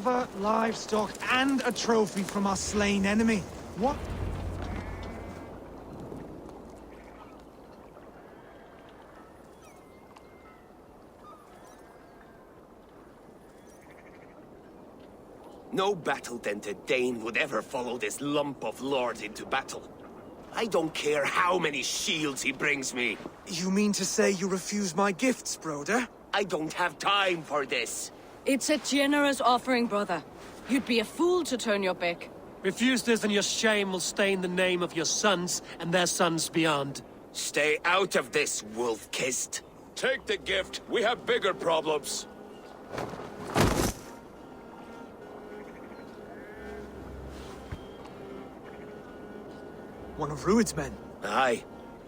silver, livestock, and a trophy from our slain enemy. What? No battle-dented Dane would ever follow this lump of lord into battle. I don't care how many shields he brings me. You mean to say you refuse my gifts, broder? I don't have time for this. It's a generous offering, brother. You'd be a fool to turn your back. Refuse this and your shame will stain the name of your sons and their sons beyond. Stay out of this, wolf-kissed. Take the gift. We have bigger problems. One of Rued's men. Aye.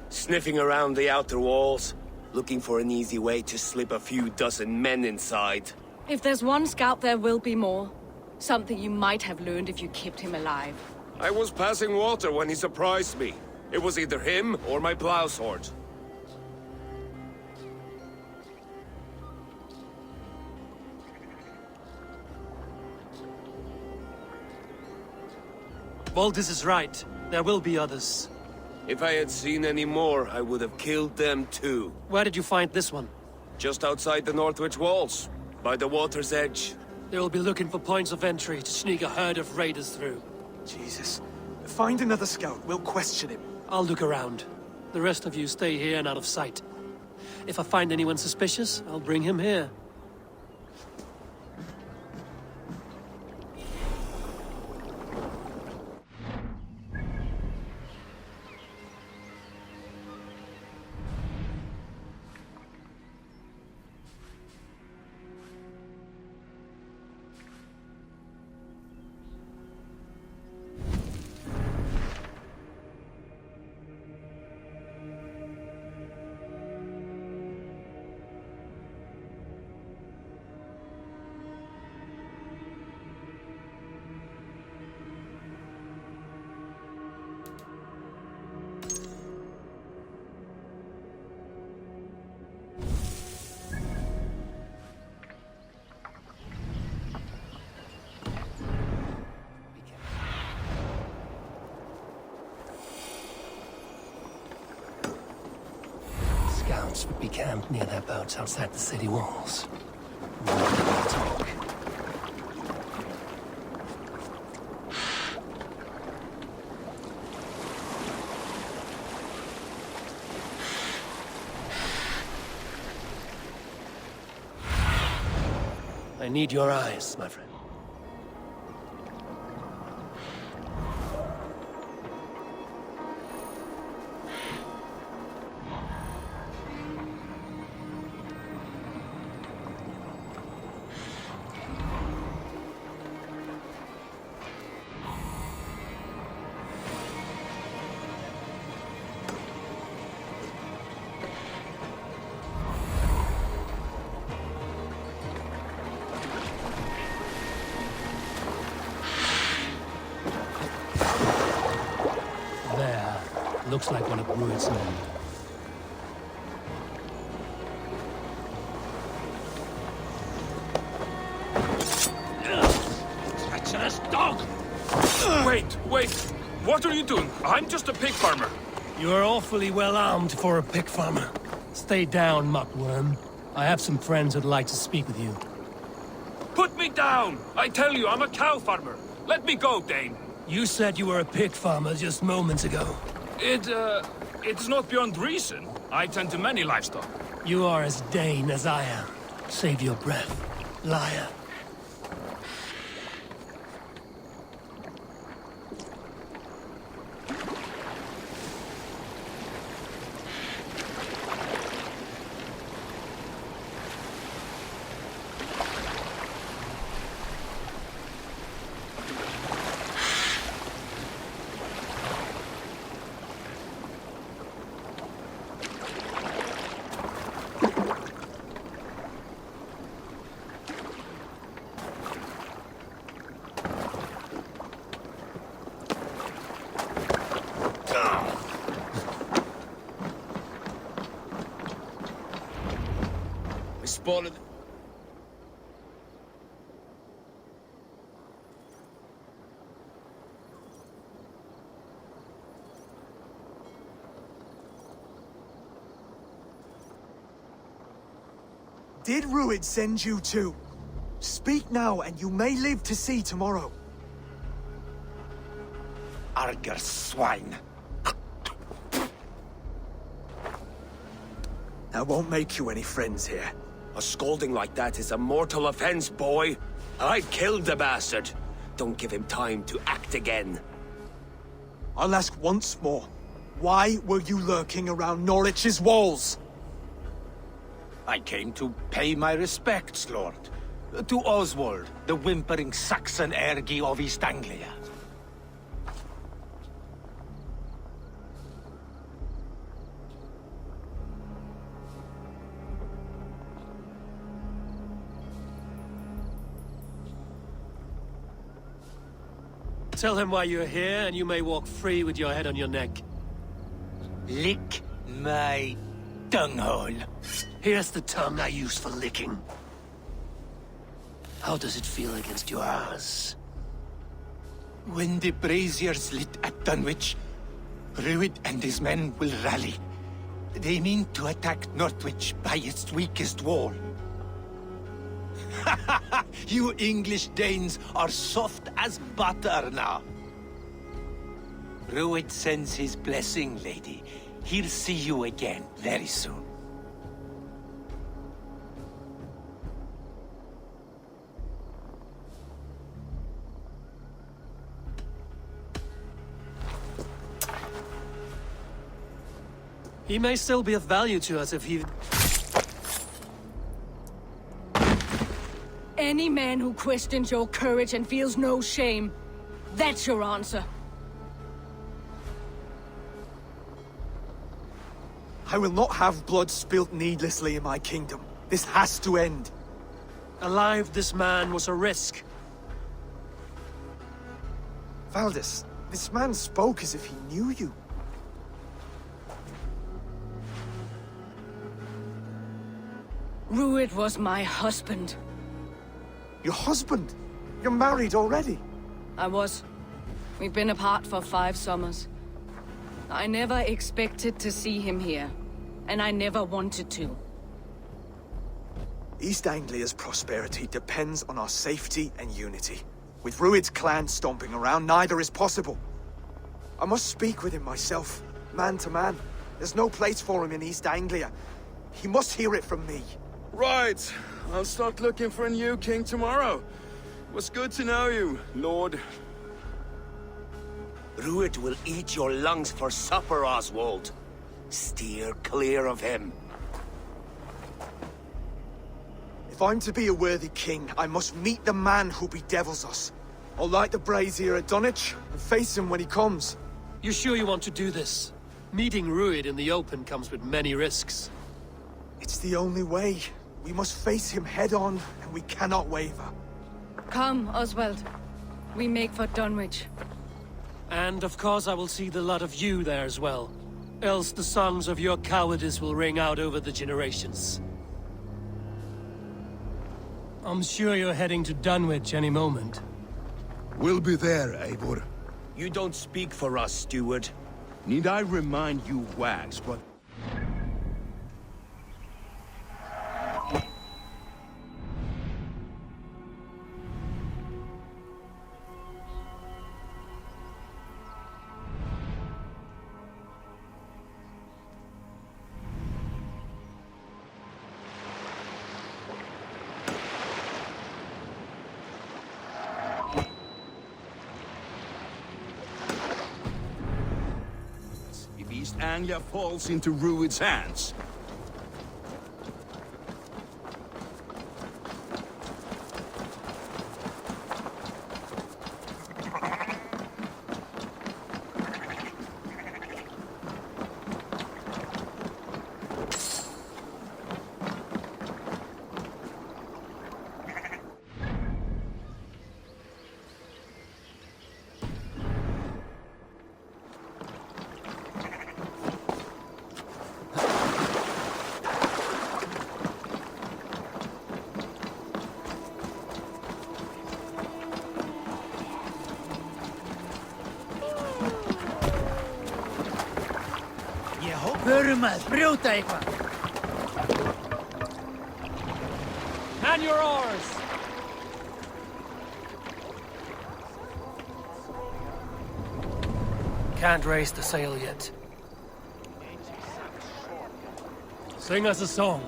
Sniffing around the outer walls, looking for an easy way to slip a few dozen men inside. If there's one scout, there will be more. Something you might have learned if you kept him alive. I was passing water when he surprised me. It was either him or my plow sword. Valdis is right. There will be others. If I had seen any more, I would have killed them too. Where did you find this one? Just outside the Northwich walls, by the water's edge. They will be looking for points of entry to sneak a herd of raiders through. Jesus. Find another scout. We'll question him. I'll look around. The rest of you stay here and out of sight. If I find anyone suspicious, I'll bring him here. Scouts would be camped near their boats outside the city walls. Talk. I need your eyes, my friend. Looks like one of Rued's men. Treacherous dog! Wait! What are you doing? I'm just a pig farmer. You're awfully well armed for a pig farmer. Stay down, muckworm. I have some friends who'd like to speak with you. Put me down! I tell you, I'm a cow farmer. Let me go, Dane. You said you were a pig farmer just moments ago. It's not beyond reason. I tend to many livestock. You are as Dane as I am. Save your breath, liar. Spotted. did Ruid send you to? Speak now, and you may live to see tomorrow. Arger swine. I won't make you any friends here. A scolding like that is a mortal offense, boy. I killed the bastard. Don't give him time to act again. I'll ask once more. Why were you lurking around Norwich's walls? I came to pay my respects, Lord. To Oswald, the whimpering Saxon ergi of East Anglia. Tell him why you're here, and you may walk free with your head on your neck. Lick my dunghole. Here's the tongue I use for licking. How does it feel against yours? When the braziers lit at Dunwich, Ruid and his men will rally. They mean to attack Northwich by its weakest wall. You English Danes are soft as butter now. Ruid sends his blessing, lady. He'll see you again very soon. He may still be of value to us if he... Any man who questions your courage and feels no shame, that's your answer. I will not have blood spilt needlessly in my kingdom. This has to end. Alive, this man was a risk. Valdis, this man spoke as if he knew you. Ruid was my husband. Your husband? You're married already? I was. We've been apart for 5 summers. I never expected to see him here, and I never wanted to. East Anglia's prosperity depends on our safety and unity. With Ruid's clan stomping around, neither is possible. I must speak with him myself, man to man. There's no place for him in East Anglia. He must hear it from me. Right. I'll start looking for a new king tomorrow. It was good to know you, Lord. Ruid will eat your lungs for supper, Oswald. Steer clear of him. If I'm to be a worthy king, I must meet the man who bedevils us. I'll light the brazier at Dunwich and face him when he comes. You sure you want to do this? Meeting Ruid in the open comes with many risks. It's the only way. We must face him head-on, and we cannot waver. Come, Oswald. We make for Dunwich. And of course I will see the lot of you there as well. Else the songs of your cowardice will ring out over the generations. I'm sure you're heading to Dunwich any moment. We'll be there, Eivor. You don't speak for us, steward. Need I remind you, Wags, what... if East Anglia falls into Ruid's hands? Ég hóp hörum að brjóta eitthvað. Man your oars! Can't raise the sail yet. Sing us a song.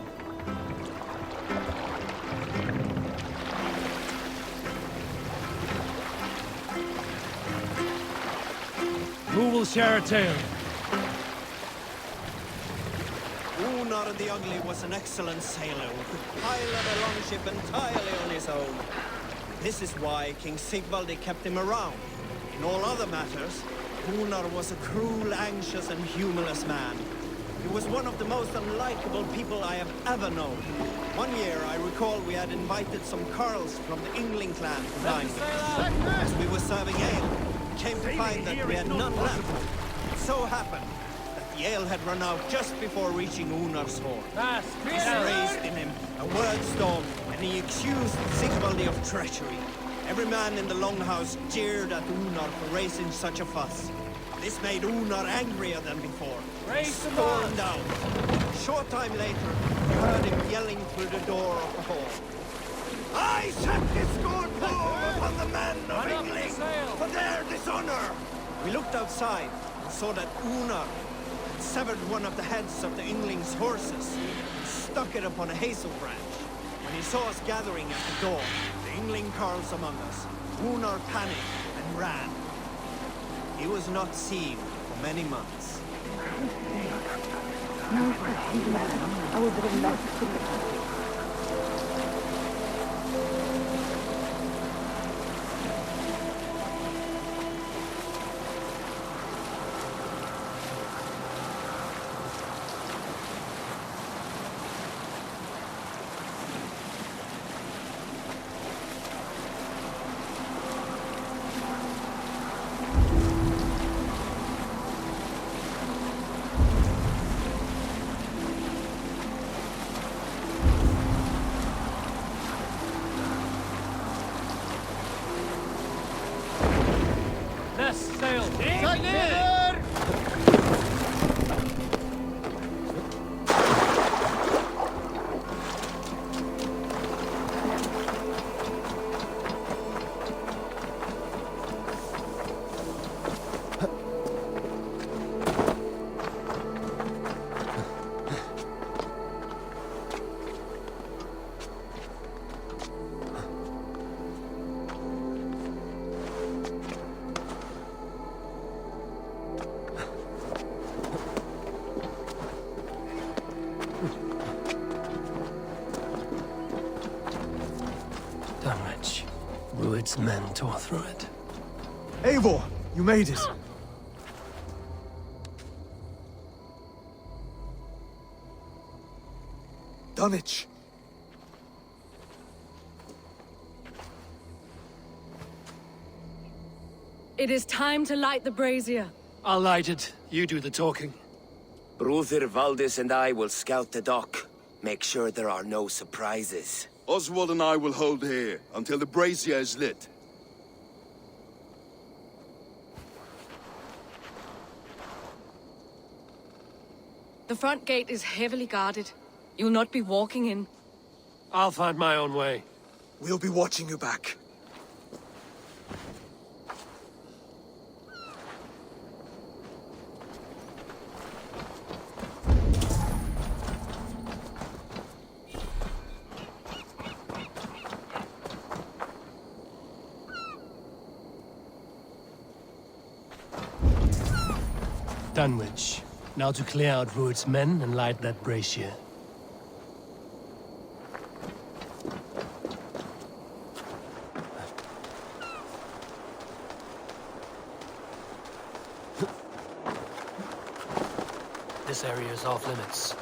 Who will share a tale? Unar the Ugly was an excellent sailor who could pilot a longship entirely on his own. This is why King Sigvaldi kept him around. In all other matters, Unar was a cruel, anxious, and humorless man. He was one of the most unlikable people I have ever known. One year, I recall we had invited some Carls from the Yngling clan to dine with us. As we were serving ale, we came to find that we had none left. It so happened that the ale had run out just before reaching Unar's hall. This raised in him a word storm, and he accused Sigvaldi of treachery. Every man in the longhouse jeered at Unar for raising such a fuss. This made Unar angrier than before. He stormed out. A short time later, we heard him yelling through the door of the hall. I set this scorn blow upon the men of Yngling for their dishonor! We looked outside and saw that Unar had severed one of the heads of the Yngling's horses and stuck it upon a hazel branch. When he saw us gathering at the door, the Yngling Carls among us, Unar panicked and ran. He was not seen for many months. Sail! Dunwich. Rued's men tore through it. Eivor, you made it. Dunwich. It is time to light the brazier. I'll light it. You do the talking. Brother Valdis and I will scout the dock. Make sure there are no surprises. Oswald and I will hold here until the brazier is lit. The front gate is heavily guarded. You'll not be walking in. I'll find my own way. We'll be watching you back. Dunwich. Now to clear out Rued's men and light that brazier. This area is off limits.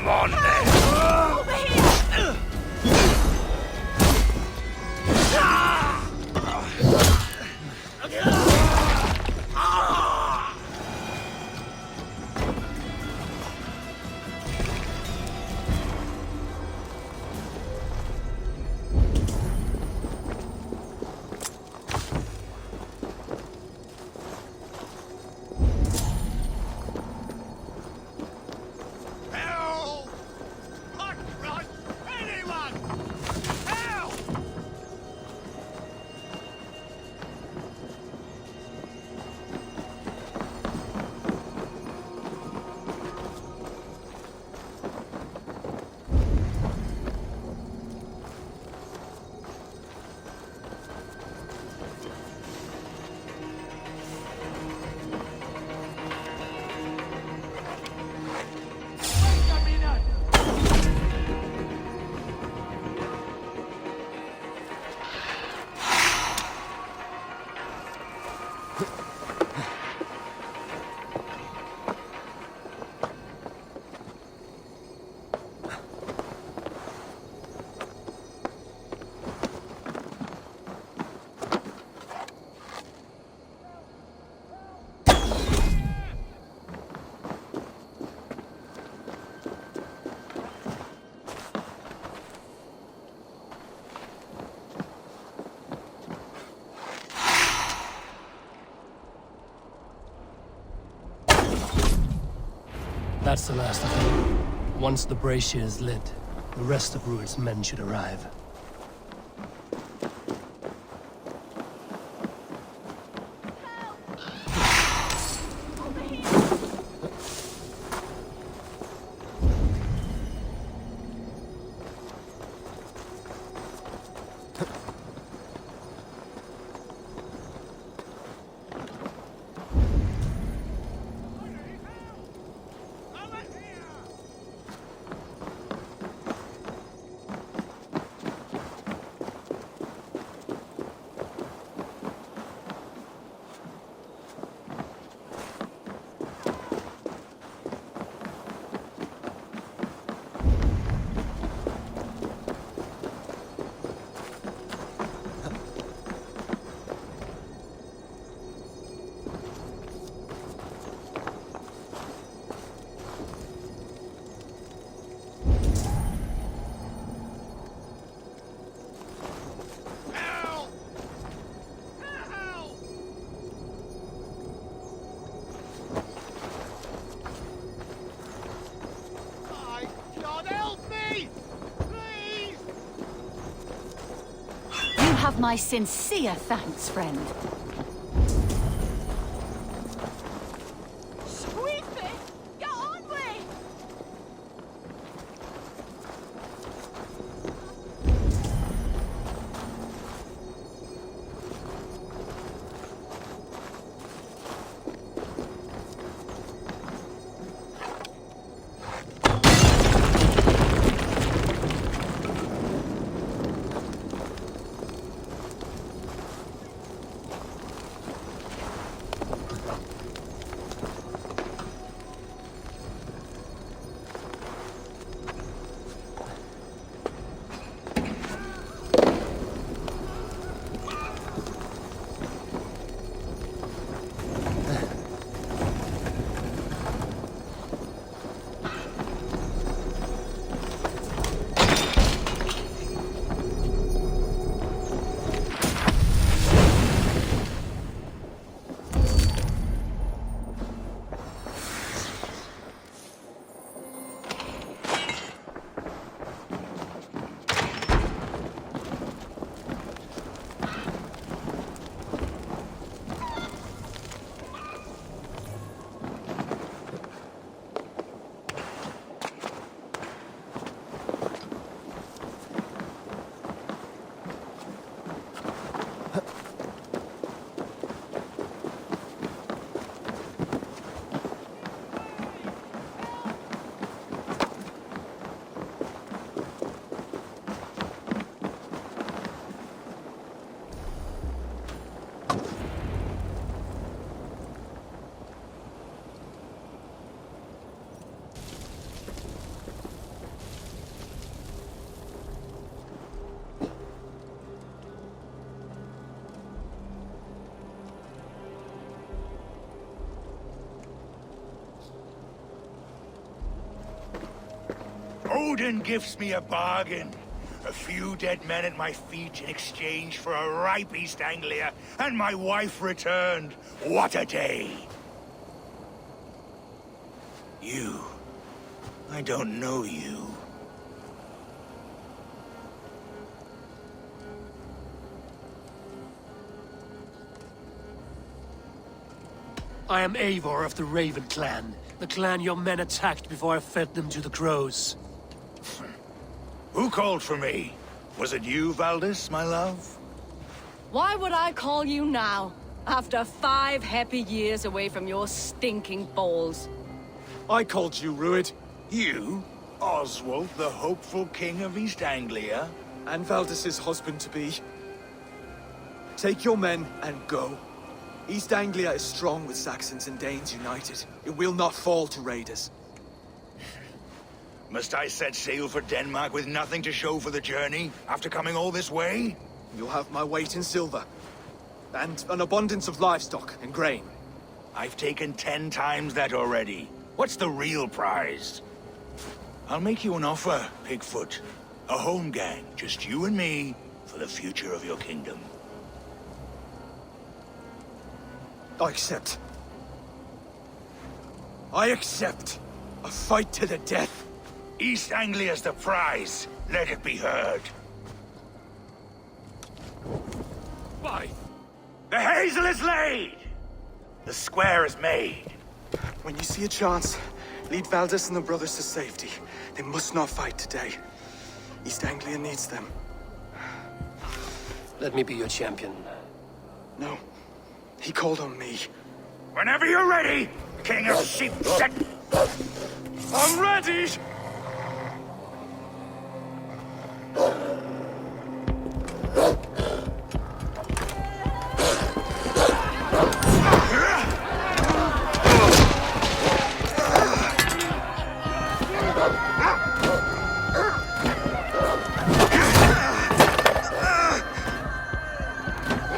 Come on then! Help! Hot rod! Anyone! Help! That's the last of them. Once the brazier is lit, the rest of Rued's men should arrive. Have my sincere thanks, friend. Sweepy! Get on me! Odin gives me a bargain. A few dead men at my feet in exchange for a ripe East Anglia, and my wife returned. What a day! You. I don't know you. I am Eivor of the Raven Clan, the clan your men attacked before I fed them to the crows. Who called for me? Was it you, Valdis, my love? Why would I call you now, after 5 happy years away from your stinking balls? I called you, Ruid. You? Oswald, the hopeful king of East Anglia? And Valdis's husband-to-be. Take your men and go. East Anglia is strong with Saxons and Danes united. It will not fall to raiders. Must I set sail for Denmark with nothing to show for the journey, after coming all this way? You'll have my weight in silver. And an abundance of livestock and grain. I've taken 10 times that already. What's the real prize? I'll make you an offer, Pigfoot. A home gang, just you and me, for the future of your kingdom. I accept. I accept. A fight to the death. East Anglia's the prize. Let it be heard. Why? The hazel is laid! The square is made. When you see a chance, lead Valdis and the brothers to safety. They must not fight today. East Anglia needs them. Let me be your champion. No. He called on me. Whenever you're ready, King of Sheep. I'm ready!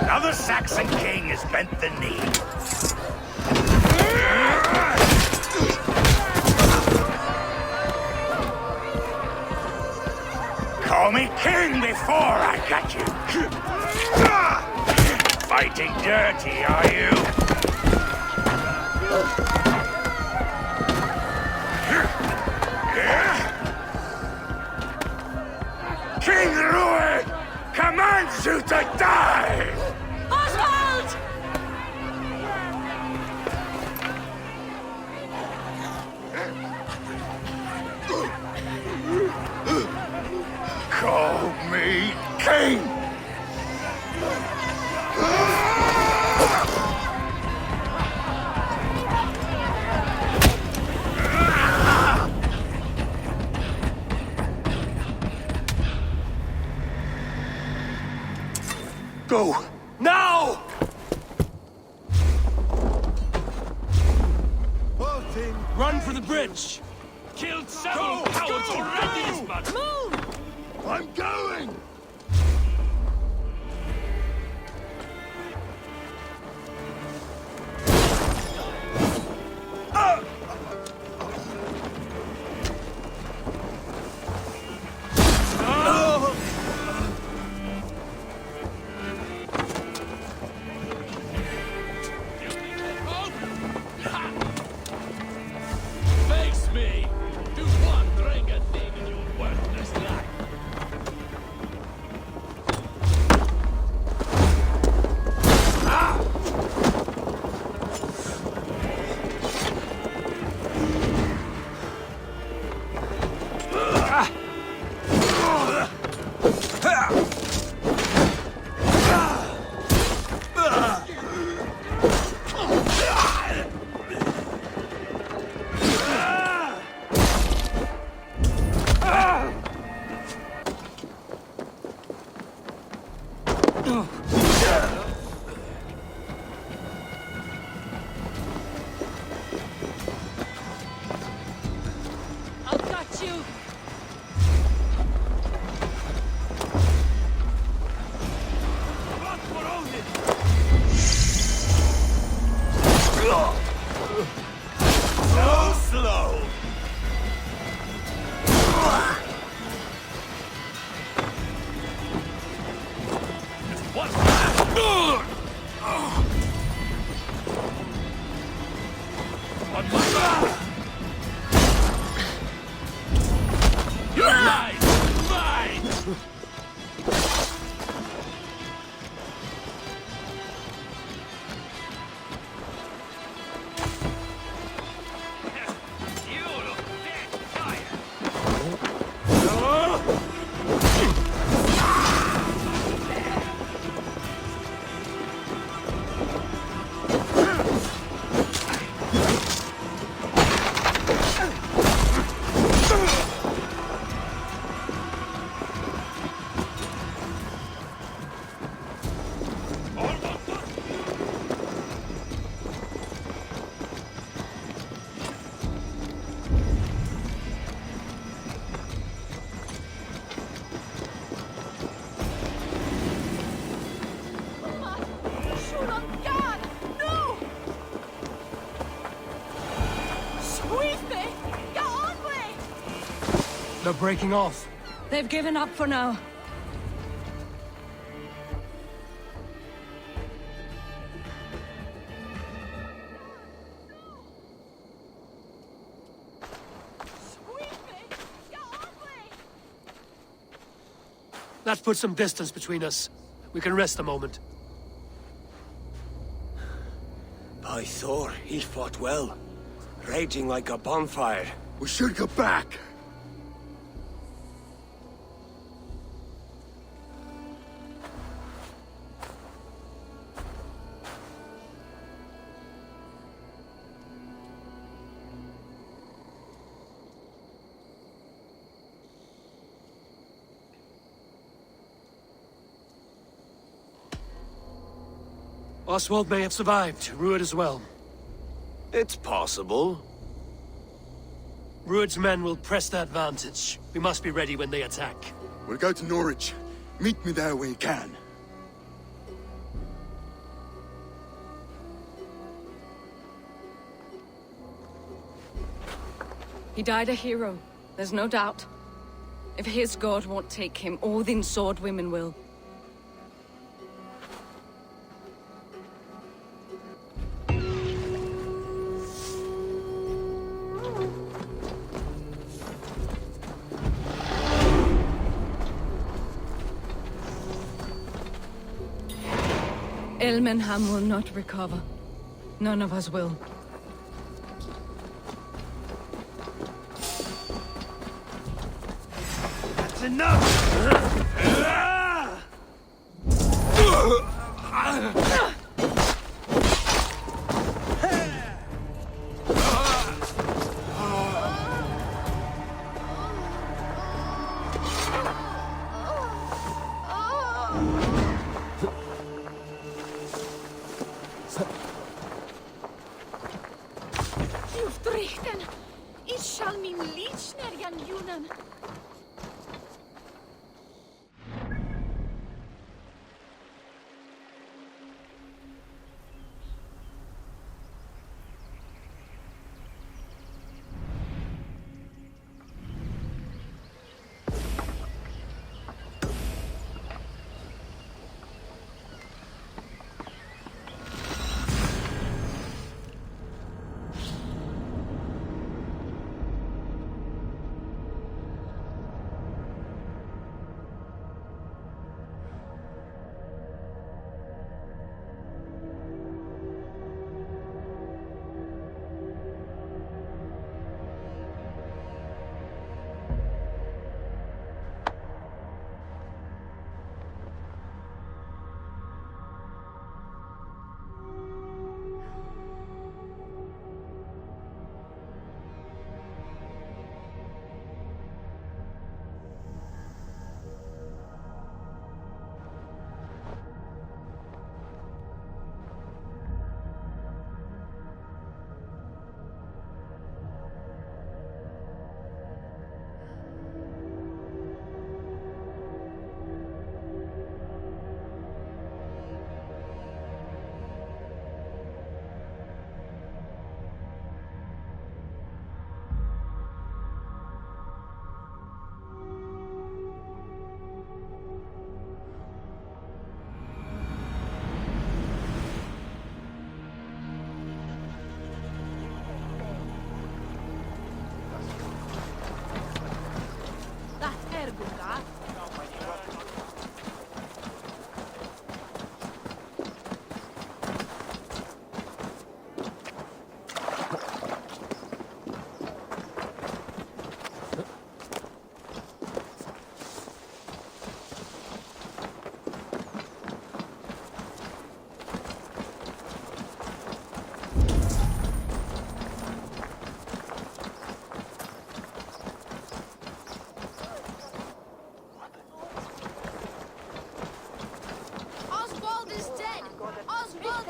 Another Saxon king has bent the knee. Call me king before I got you. Fighting dirty, are you? King Ruid commands you to die! Oswald! Call me king! Go! Now! Run for the bridge! Killed several cowards already this month. Move! I'm going! Face me! Do one drink a thing in your worthless life. I've got you! So slow! On my back! You're mine! Mine! They're breaking off. They've given up for now. That puts some distance between us. We can rest a moment. By Thor, he fought well. Raging like a bonfire. We should go back. Oswald may have survived. Rued as well. It's possible. Rued's men will press the advantage. We must be ready when they attack. We'll go to Norwich. Meet me there when you can. He died a hero, there's no doubt. If his god won't take him, Odin's sword women will. Elmenham will not recover. None of us will. That's enough!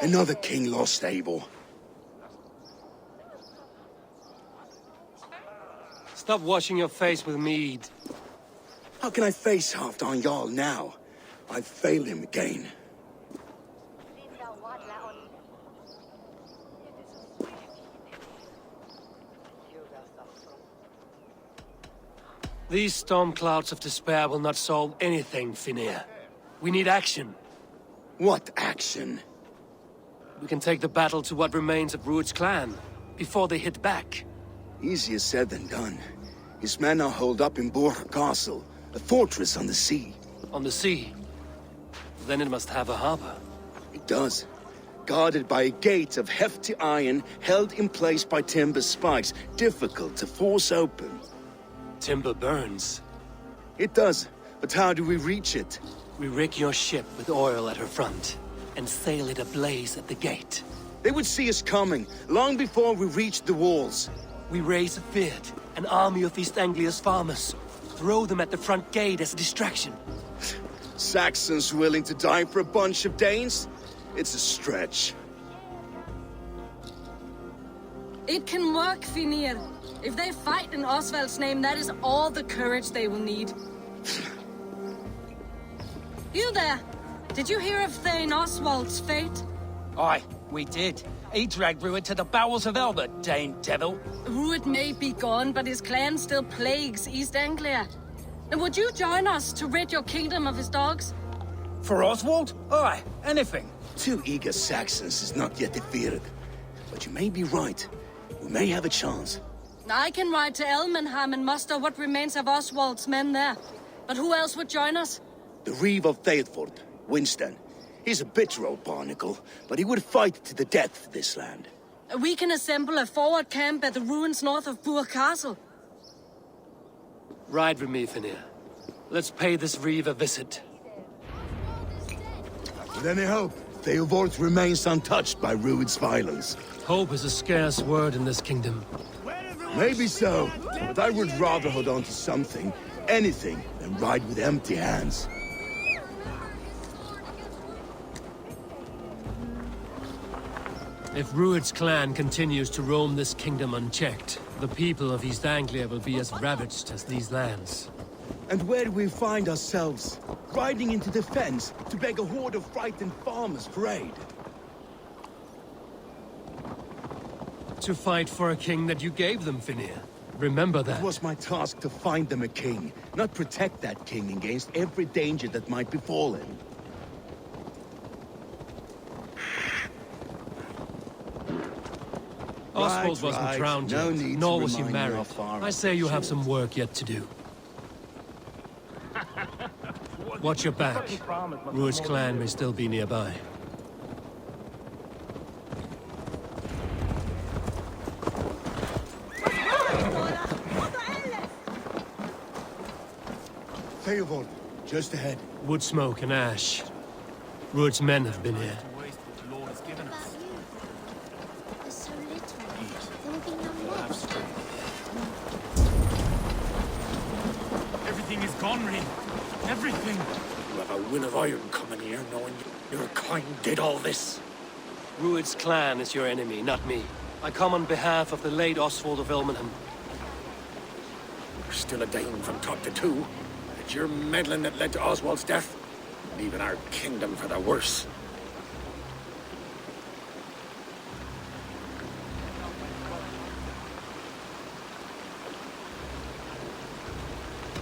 Another king lost, Abel. Stop washing your face with mead. How can I face Halfdan Jarl now? I've failed him again. These storm clouds of despair will not solve anything, Finir. We need action. What action? We can take the battle to what remains of Rued's clan, before they hit back. Easier said than done. His men are holed up in Borg Castle, a fortress on the sea. On the sea? Then it must have a harbor. It does. Guarded by a gate of hefty iron, held in place by timber spikes, difficult to force open. Timber burns. It does, but how do we reach it? We rig your ship with oil at her front, and sail it ablaze at the gate. They would see us coming, long before we reached the walls. We raise a Fyrd, an army of East Anglia's farmers. Throw them at the front gate as a distraction. Saxons willing to die for a bunch of Danes? It's a stretch. It can work, Finir. If they fight in Oswald's name, that is all the courage they will need. You there! Did you hear of Thane Oswald's fate? Aye, we did. He dragged Rued to the bowels of Elba, Dane devil. Rued may be gone, but his clan still plagues East Anglia. And would you join us to rid your kingdom of his dogs? For Oswald? Aye, anything. 2 eager Saxons is not yet defeated. But you may be right. We may have a chance. I can ride to Elmenham and muster what remains of Oswald's men there. But who else would join us? The Reeve of Thetford, Winston. He's a bitter old barnacle, but he would fight to the death for this land. We can assemble a forward camp at the ruins north of Burg Castle. Ride with me, Finir. Let's pay this Reeve a visit. With any hope, Theodort remains untouched by Rued's violence. Hope is a scarce word in this kingdom. Maybe so, but I would rather hold on to something, anything, than ride with empty hands. If Rued's clan continues to roam this kingdom unchecked, the people of East Anglia will be as ravaged as these lands. And where do we find ourselves? Riding into defense to beg a horde of frightened farmers for aid. To fight for a king that you gave them, Finir. Remember that. It was my task to find them a king, not protect that king against every danger that might befall him. Oswald wasn't drowned no yet, need nor to was he remind me married. how far I say you have some work yet to do. Watch your back. Rued's clan may still be nearby. Theodort, just ahead. Wood smoke and ash. Rued's men have been here. Everything is gone, Rin. Everything. You have a will of iron coming here, knowing your kind did all this. Rued's clan is your enemy, not me. I come on behalf of the late Oswald of Elmenham. You're still a Dane from top to two. It's your meddling that led to Oswald's death, leaving our kingdom for the worse.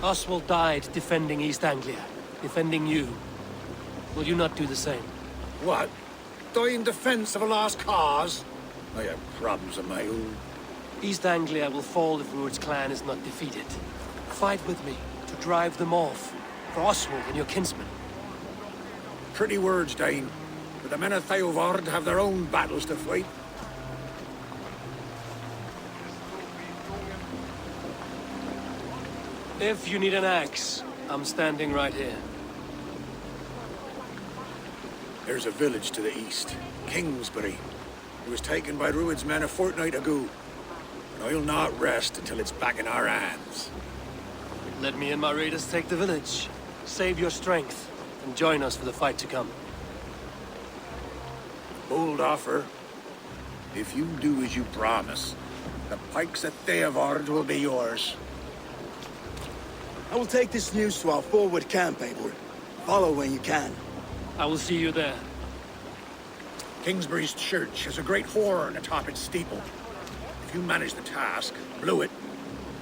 Oswald died defending East Anglia, defending you. Will you not do the same? What? Die in defense of a lost cause? I have problems of my own. East Anglia will fall if Rued's clan is not defeated. Fight with me to drive them off, for Oswald and your kinsmen. Pretty words, Dane. But the men of Theodord have their own battles to fight. If you need an axe, I'm standing right here. There's a village to the east, Kingsbury. It was taken by Rued's men a fortnight ago. And I'll not rest until it's back in our hands. Let me and my raiders take the village. Save your strength, and join us for the fight to come. Bold offer. If you do as you promise, the pikes at Theavard will be yours. I will take this news to our forward camp, Abel. Follow when you can. I will see you there. Kingsbury's church has a great horn atop its steeple. If you manage the task, blew it,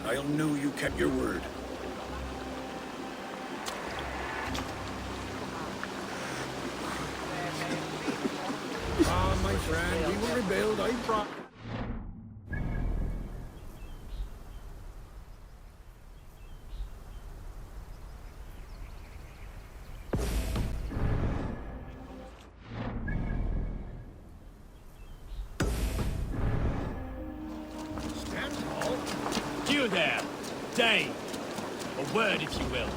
I'll know you kept your word. Ah, my friend, we will rebuild, I promise. You there, Dane. A word, if you will.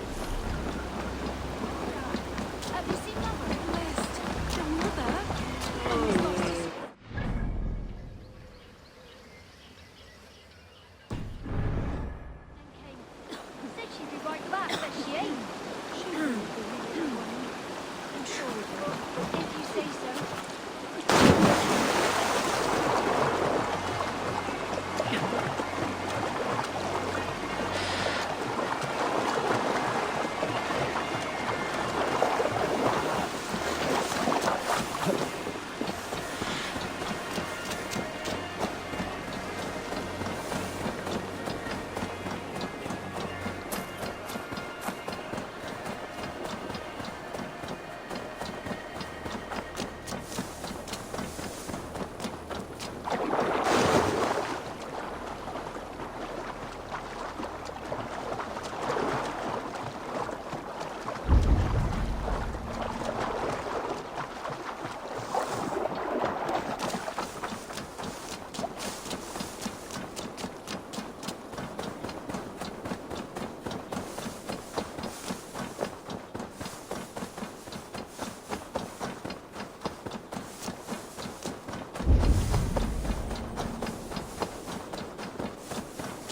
Have you seen Mother in the West? Your mother? Said she'd be right back, but she ain't. She won't be. I'm sure it will. If you say so.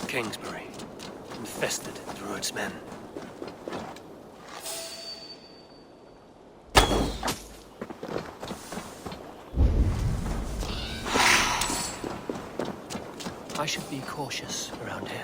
Kingsbury, infested with Druid's men. I should be cautious around here.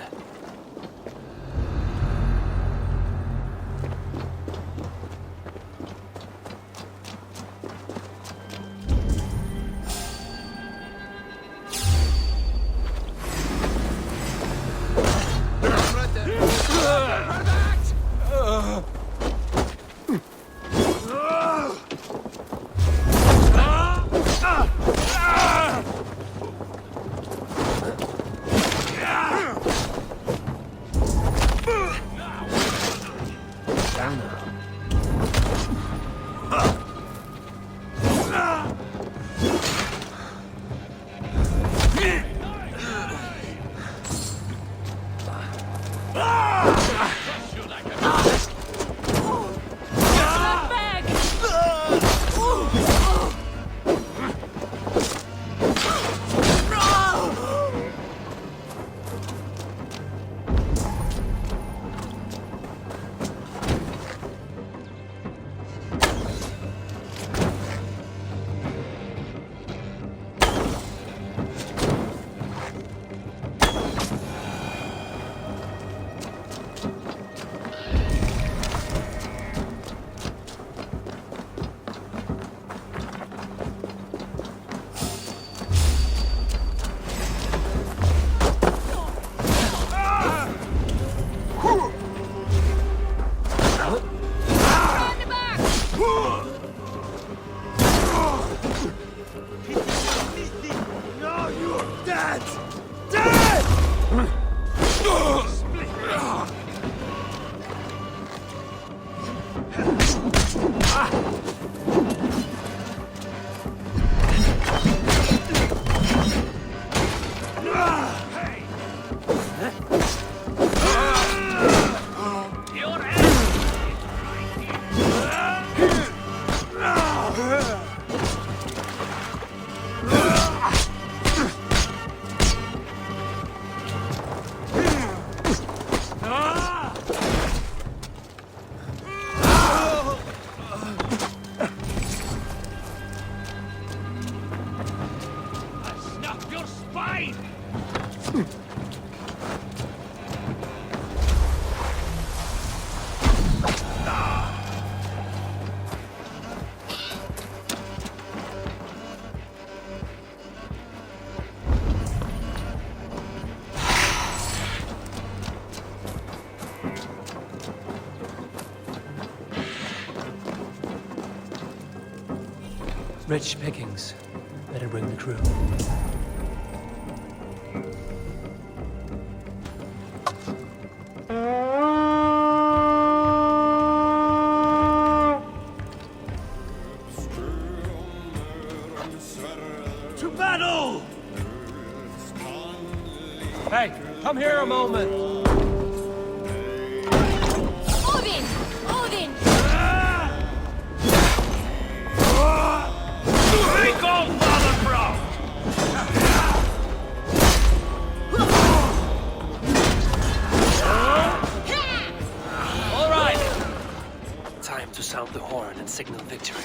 your spine! Rich pickings. Better bring the crew. To battle! Hey, come here a moment. Odin! Odin! Take off, Father Brown! All right. Time to sound the horn and signal victory.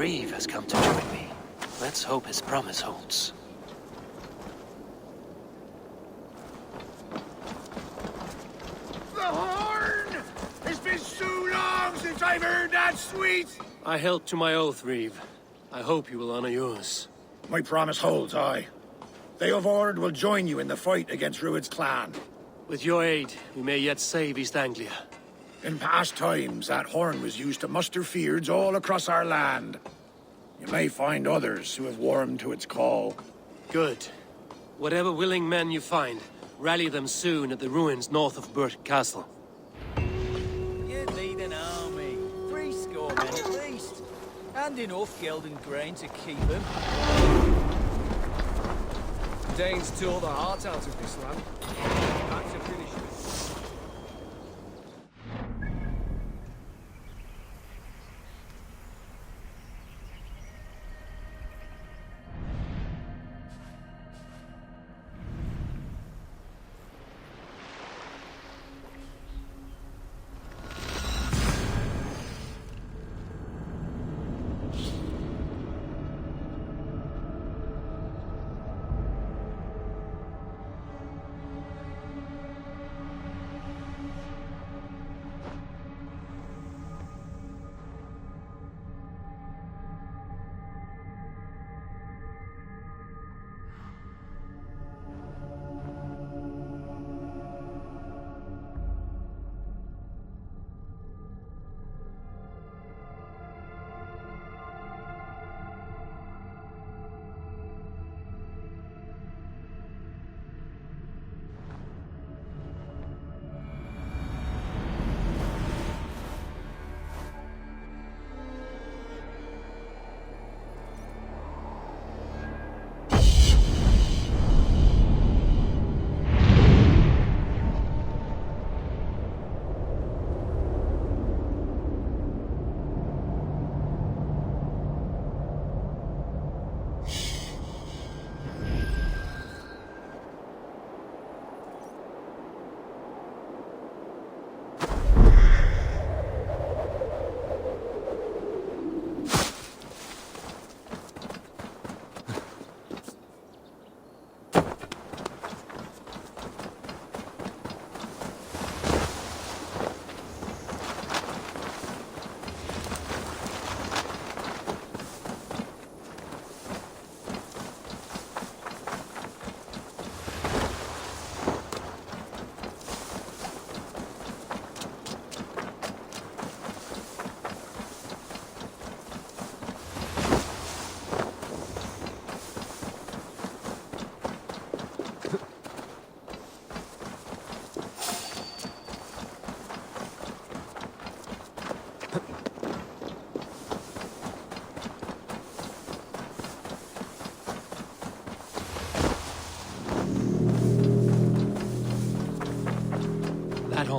Reeve has come to join me. Let's hope his promise holds. The horn! It's been so long since I've heard that sweet! I held to my oath, Reeve. I hope you will honor yours. My promise holds, aye. They of Ord will join you in the fight against Rued's clan. With your aid, we may yet save East Anglia. In past times, that horn was used to muster fyrds all across our land. You may find others who have warmed to its call. Good. Whatever willing men you find, rally them soon at the ruins north of Burt Castle. You need an army. 70 men at least. And enough geld and grain to keep them. Danes tore the heart out of this land. Back to finish it.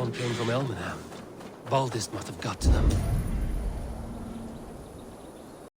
spawn came from Elmenham. Baldist must have got to them.